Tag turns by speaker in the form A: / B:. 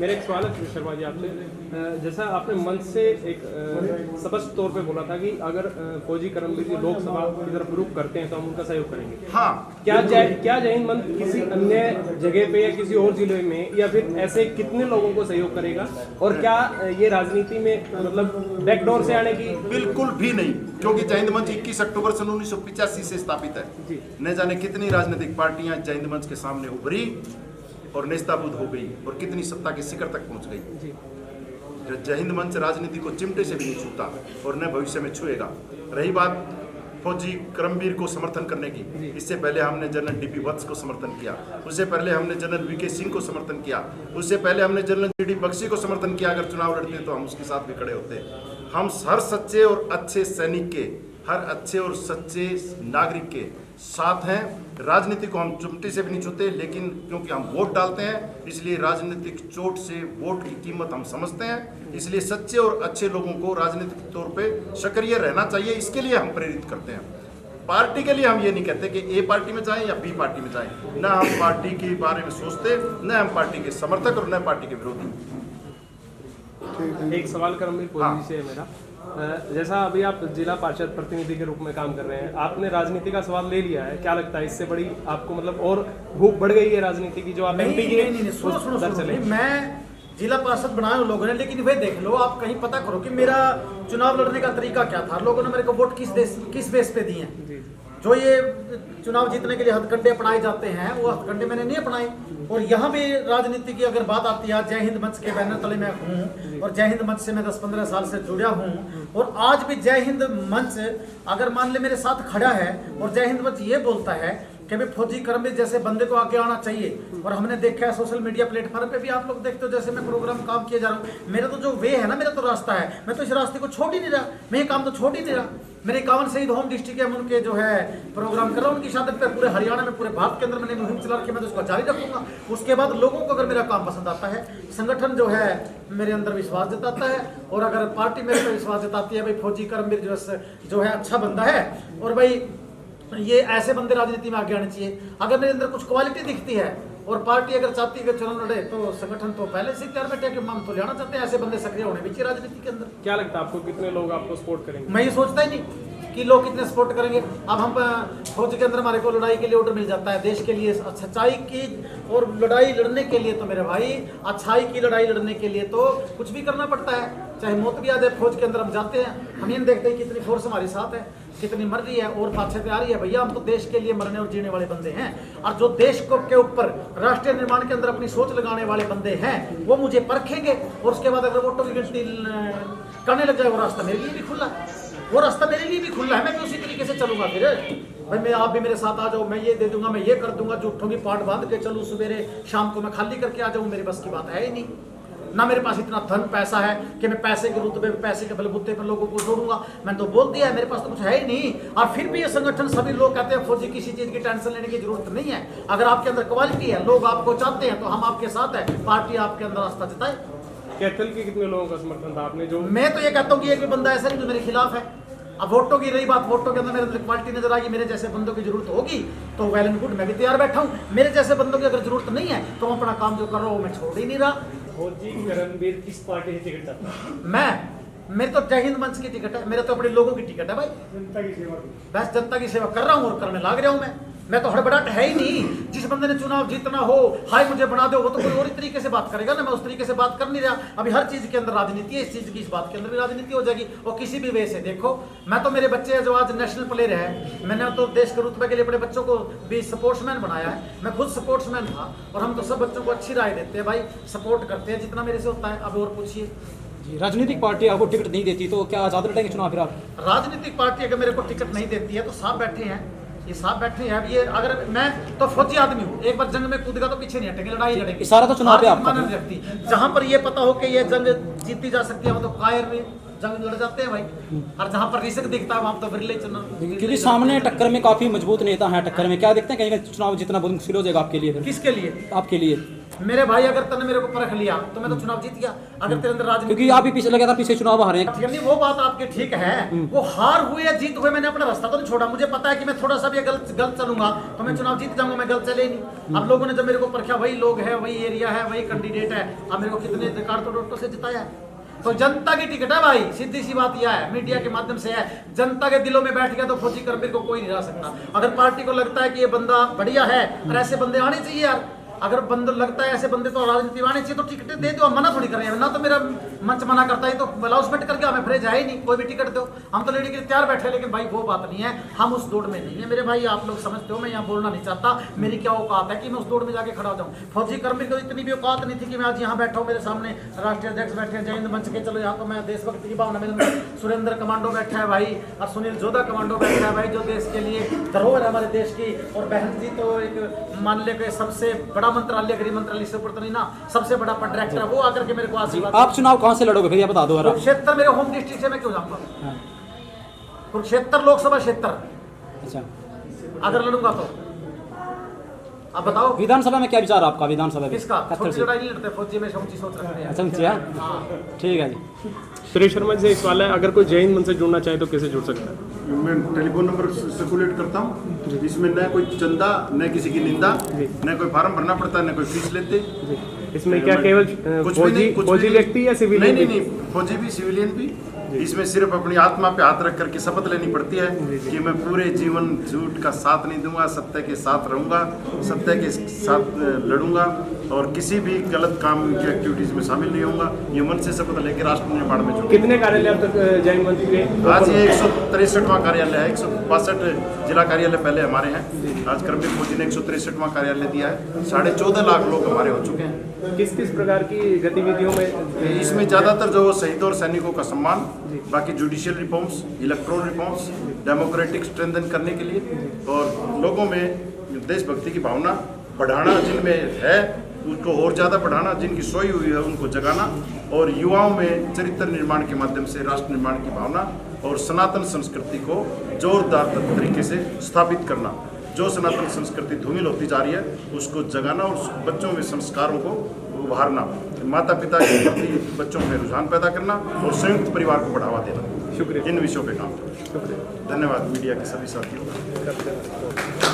A: मेरा एक सवाल है शर्मा जी आपसे, जैसा आपने मंच से एक स्पष्ट तौर पे बोला था कि अगर फौजी करमबीर जी लोकसभा की तरफ रुख करते हैं तो हम उनका सहयोग करेंगे।
B: हाँ,
A: क्या जय हिंद मंच किसी अन्य जगह पे या किसी और जिले में या फिर ऐसे कितने लोगों को सहयोग करेगा, और क्या ये राजनीति में मतलब बैकडोर से आने की?
B: बिल्कुल भी नहीं, क्योंकि जय हिंद मंच 21 अक्टूबर सन 1985 से स्थापित है। न जाने कितनी राजनीतिक पार्टियां जय हिंद मंच के सामने उभरी और नेस्ताबूद हो गई और कितनी सत्ता के शिखर तक पहुंच गई। जय हिंद मंच राजनीति को चिमटे से भी नहीं छूता और न भविष्य में छुएगा। रही बात फौजी करमबीर को समर्थन करने की, इससे पहले हमने जनरल डीपी वत्स को समर्थन किया, उससे पहले हमने जनरल वीके सिंह को समर्थन किया, उससे पहले हमने जनरल जीडी बख्शी को समर्थन किया। अगर चुनाव लड़ते तो हम उसके साथ भी खड़े होते। हम हर सच्चे और अच्छे सैनिक के, हर अच्छे और सच्चे नागरिक के साथ हैं। राजनीति को हम चिमटे से भी नहीं छूते, लेकिन क्योंकि हम वोट डालते हैं इसलिए राजनीतिक चोट से वोट की कीमत हम समझते हैं। इसलिए सच्चे और अच्छे लोगों को राजनीतिक तौर पे सक्रिय रहना चाहिए, इसके लिए हम प्रेरित करते हैं। पार्टी के लिए हम ये नहीं कहते कि ए पार्टी में जाएं या बी पार्टी में जाएं। न हम पार्टी के बारे में सोचते, न हम पार्टी के समर्थक और न पार्टी के विरोधी।
A: एक सवाल करमबीर फौजी से है मेरा, जैसा अभी आप जिला पार्षद प्रतिनिधि के रूप में काम कर रहे हैं, आपने राजनीति का सवाल ले लिया है, क्या लगता है इससे बड़ी आपको मतलब और भूख बढ़ गई है राजनीति की जो आप एमपी के?
C: सुनो, मैं जिला पार्षद बनाए उन लोगों ने, लेकिन वे देख लो, आप कहीं पता करो कि मेरा चुनाव लड़ने का तरीका क्या था। लोगों ने मेरे को वोट किस बेस पे दिए हैं। जो ये चुनाव जीतने के लिए हथकंडे अपनाए जाते हैं वो हथकंडे मैंने नहीं अपनाए। और यहाँ भी राजनीति की अगर बात आती है, जय हिंद मंच के बैनर तले मैं हूँ और जय हिंद मंच से मैं 10-15 साल से जुड़ा हूँ, और आज भी जय हिंद मंच अगर मान ले मेरे साथ खड़ा है और जय हिंद मंच ये बोलता है कि भाई फौजी करमबीर जैसे बंदे को आगे आना चाहिए। और हमने देखा है सोशल मीडिया प्लेटफॉर्म पे भी आप लोग देखते हो, जैसे मैं प्रोग्राम काम किए जा रहा हूँ, मेरा तो जो वे है ना, मेरा तो रास्ता है, मैं तो इस रास्ते को छोड़ ही नहीं रहा, मैं ये काम तो छोड़ ही नहीं रहा। मेरे 51 शहीद होम डिस्ट्रिक्ट के उनके जो है प्रोग्राम कर रहा हूँ, उनकी शहादत पे पूरे हरियाणा में, पूरे भारत के अंदर मैंने मुहिम चला रखी है, मैं तो उसको जारी रखूंगा। उसके बाद लोगों को अगर मेरा काम पसंद आता है, संगठन जो है मेरे अंदर विश्वास जताता है, और अगर पार्टी मेरे पर विश्वास जताती है भाई फौजी करमबीर जो है अच्छा बंदा है और भाई ये ऐसे बंदे राजनीति में आगे आने चाहिए। अगर मेरे अंदर कुछ क्वालिटी दिखती है और पार्टी अगर चाहती है कि चुनाव लड़े, तो संगठन तो पहले से तैयार बैठे कि हम तो लेना चाहते हैं, ऐसे बंदे सक्रिय होने भी चाहिए राजनीति के अंदर।
A: क्या लगता है आपको कितने लोग आपको सपोर्ट करेंगे?
C: मैं ये सोचता ही नहीं कि लोग कितने सपोर्ट करेंगे। अब हम फौज के अंदर हमारे को लड़ाई के लिए ऑर्डर मिल जाता है, देश के लिए सच्चाई की और लड़ाई लड़ने के लिए तो मेरे भाई, अच्छाई की लड़ाई लड़ने के लिए तो कुछ भी करना पड़ता है, चाहे मौत भी आ जाए। फौज के अंदर हम जाते हैं, हम ये देखते हैं कितनी फोर्स हमारे साथ है, कितनी मर रही है और पाछे पे आ रही है। भैया हम तो देश के लिए मरने और जीने वाले बंदे हैं, और जो देश को के ऊपर राष्ट्रीय निर्माण के अंदर अपनी सोच लगाने वाले बंदे हैं वो मुझे परखेंगे, और उसके बाद अगर वोटों की गिनती करने लग जाए, वो रास्ता मेरे लिए भी खुला है, वो रास्ता मेरे लिए भी खुला है। मैं भी उसी तरीके से चलूंगा। फिर भाई मैं, आप भी मेरे साथ आ जाओ, मैं ये दे दूंगा, मैं ये कर दूंगा, झूठों की पाट बांध के चलूँ, सवेरे शाम को मैं खाली करके आ जाऊँ, मेरे बस की बात है ही नहीं। ना मेरे पास इतना धन पैसा है कि मैं पैसे के रुतबे, पैसे के बलबूते पर लोगों को जोड़ूंगा। मैं तो बोल दिया है, मेरे पास तो कुछ है ही नहीं। और फिर भी ये संगठन, सभी लोग कहते हैं फौजी किसी चीज की टेंशन लेने की जरूरत नहीं है। अगर आपके अंदर क्वालिटी है, लोग आपको चाहते हैं, तो हम आपके साथ है, पार्टी आपके अंदर रास्ता जताए।
A: कैथल के कितने लोगों का समर्थन था आपने? जो
C: मैं तो ये कहता हूँ कि एक भी बंदा ऐसा नहीं जो मेरे खिलाफ है। अब वोटों की रही बात, वोटों के अंदर मेरे अंदर क्वालिटी नजर आएगी, मेरे जैसे बंदों की जरूरत होगी तो वेल एंड गुड, मैं भी तैयार बैठा हूँ। मेरे जैसे बंदों की अगर जरूरत नहीं है तो मैं अपना काम जो कर रहा हूँ मैं छोड़ ही नहीं रहा।
A: फौजी करमबीर किस पार्टी से टिकट चाहता है?
C: मेरे तो जय हिंद मंच की टिकट है, मेरे तो अपने लोगों की टिकट है भाई।
A: जनता की सेवा,
C: बस जनता की सेवा कर रहा हूँ और करने लग रहा हूँ। मैं तो हड़बड़ाहट है ही नहीं। जिस बंदे ने चुनाव जीतना हो, हाय मुझे बना दो, वो तो कोई और ही तरीके से बात करेगा ना, मैं उस तरीके से बात कर नहीं रहा। अभी हर चीज के अंदर राजनीति है, इस चीज की, इस बात के अंदर भी राजनीति हो जाएगी। और किसी भी वे से देखो, मैं तो, मेरे बच्चे जो आज नेशनल प्लेयर है, मैंने तो देश के रुतबे के लिए अपने बच्चों को भी स्पोर्ट्समैन बनाया है। मैं खुद स्पोर्ट्समैन था, और हम तो सब बच्चों को अच्छी राय देते हैं भाई, सपोर्ट करते हैं जितना मेरे से होता है। अब और पूछिए
D: जी, राजनीतिक पार्टी आपको टिकट नहीं देती तो क्या आजाद लड़ेंगे चुनाव? फिर आप
C: राजनीतिक पार्टी अगर मेरे को टिकट नहीं देती है तो साफ बैठे हैं, ये साफ बैठे हैं। अब ये अगर मैं तो फौजी आदमी हूँ, एक बार जंग में कूदेगा तो पीछे नहीं हटेंगे, लड़ाई लड़ेंगे।
D: सारा तो चुनाव पे आपका
C: मानने नहीं रखती। जहाँ पर ये पता हो कि ये जंग जीती जा सकती है, वो तो कायर में जंग लड़ जाते हैं भाई। और जहाँ पर रिस्क दिखता है वहाँ तो विरले चुनाव,
D: क्योंकि सामने टक्कर में काफी मजबूत नेता हैं। टक्कर में क्या देखते हैं, कहीं चुनाव जितना बहुत मुश्किल हो जाएगा आपके लिए? फिर
C: किसके लिए?
D: आपके लिए
C: मेरे भाई अगर तूने मेरे को परख लिया तो मैं तो चुनाव जीत गया। अगर तेरे अंदर राजनीति,
D: क्योंकि आप ही पीछे लगे था, पीछे चुनाव हारे हैं।
C: ठीक है, नहीं वो बात आपकी ठीक है, वो हार हुए या जीत हुए मैंने अपना रास्ता तो नहीं छोड़ा। मुझे पता है कि मैं थोड़ा सा भी गलत चलूंगा तो मैं चुनाव जीत जाऊंगा, मैं गलत चले ही नहीं। अब लोगों ने जब मेरे को परखा, वही लोग है, वही एरिया है, वही कैंडिडेट है, अब मेरे को कितने कार्ड से जिताया है। तो जनता की टिकट है भाई, सीधी सी बात यह है, मीडिया के माध्यम से है, जनता के दिलों में बैठ गया तो फौजी करबीर को कोई नहीं हरा सकता। अगर पार्टी को लगता है कि ये बंदा बढ़िया है और ऐसे बंदे आने चाहिए यार, अगर बंद लगता है ऐसे बंदे तो राजनीति में आने चाहिए तो टिकटें दे दो, हम मना थोड़ी कर रहे हैं ना। तो मेरा मंच मना करता है तो अनाउंसमेंट करके हमें फ्रेज है ही नहीं, कोई भी टिकट दो, हम तो लेने के लिए तैयार बैठे। लेकिन भाई वो बात नहीं है, हम उस दौड़ में नहीं है मेरे भाई, आप लोग समझते हो। मैं यहाँ बोलना नहीं चाहता, मेरी क्या औकात है कि मैं उस दौड़ में जाके खड़ा हो जाऊँ। फौजी कर्मी को इतनी भी औकात नहीं थी कि मैं आज यहाँ बैठा हूँ, मेरे सामने राष्ट्रीय अध्यक्ष बैठे हैं, जय हिंद मंच के, चलो यहाँ तो मैं देशभक्ति की भावना में, सुरेंद्र कमांडो बैठा है भाई, और सुनील जोधा कमांडो बैठा है भाई, जो देश के लिए धरोहर है हमारे देश की। और बहन जी तो एक मान ले के सबसे बड़ा मंत्रालय, गृह मंत्रालय से ऊपर तो नहीं ना, सबसे बड़ा डायरेक्टर है वो, आकर के मेरे को आशीर्वाद।
D: आप चुनाव कहाँ से लड़ोगे फिर ये बता दो।
C: कुरुक्षेत्र मेरे होम डिस्ट्रिक्ट से, मैं क्यों जाऊंगा कुरुक्षेत्र लोकसभा क्षेत्र,
D: अच्छा
C: अगर लड़ूंगा तो। अब बताओ
D: विधानसभा में क्या विचार है आपका? विधानसभा में
C: किसका?
D: खत्तर से।
C: लड़ाई नहीं लड़ते फौजी में, ऊंची सोच रखते हैं।
D: अच्छा ऊँची है, ठीक है जी।
A: सुरेश शर्मा जी से एक सवाल है, अगर कोई जय हिंद मंच से जुड़ना चाहे तो कैसे जुड़ सकता है?
B: मैं टेलीफोन नंबर सर्कुलेट करता हूँ, इसमें न कोई चंदा, न किसी की निंदा, न कोई फार्म भरना पड़ता है, न कोई फीस लेते।
A: इसमें क्या केवल फौजी व्यक्ति या सिविलियन?
B: नहीं, फौजी भी, सिविलियन भी। इसमें सिर्फ अपनी आत्मा पे हाथ रख करके शपथ लेनी पड़ती है कि मैं पूरे जीवन झूठ का साथ नहीं दूंगा, सत्य के साथ रहूंगा, सत्य के साथ लड़ूंगा और किसी भी गलत काम की एक्टिविटीज में शामिल नहीं होऊंगा। ये मन से शपथ लेकर राष्ट्र निर्माण में जुड़ूंगा।
A: कितने कार्यालय अब तक जय हिंद मंच के?
B: आज ये 163वां कार्यालय है, 162 जिला कार्यालय पहले हमारे हैं। आज कर्मवीर फौजी ने 163वां कार्यालय दिया है। 14.5 लाख लोग हमारे हो चुके हैं।
A: किस किस प्रकार की गतिविधियों में?
B: इसमें ज्यादातर जो शहीदों और सैनिकों का सम्मान, बाकी judicial reforms, electoral reforms, democratic strengthen करने के लिए और लोगों में देशभक्ति की भावना बढ़ाना, जिनमें है उसको और ज़्यादा बढ़ाना, जिनकी सोई हुई है उनको जगाना और युवाओं में चरित्र निर्माण के माध्यम से राष्ट्र निर्माण की भावना और सनातन संस्कृति को जोरदार तरीके से स्थापित करना। जो सनातन संस्कृति धूमिल होती जा रही है उसको जगाना और बच्चों में संस्कारों को उभारना, माता पिता के प्रति बच्चों में रुझान पैदा करना और संयुक्त परिवार को बढ़ावा देना।
A: शुक्रिया।
B: इन विषयों पे काम करें। धन्यवाद मीडिया के सभी साथियों।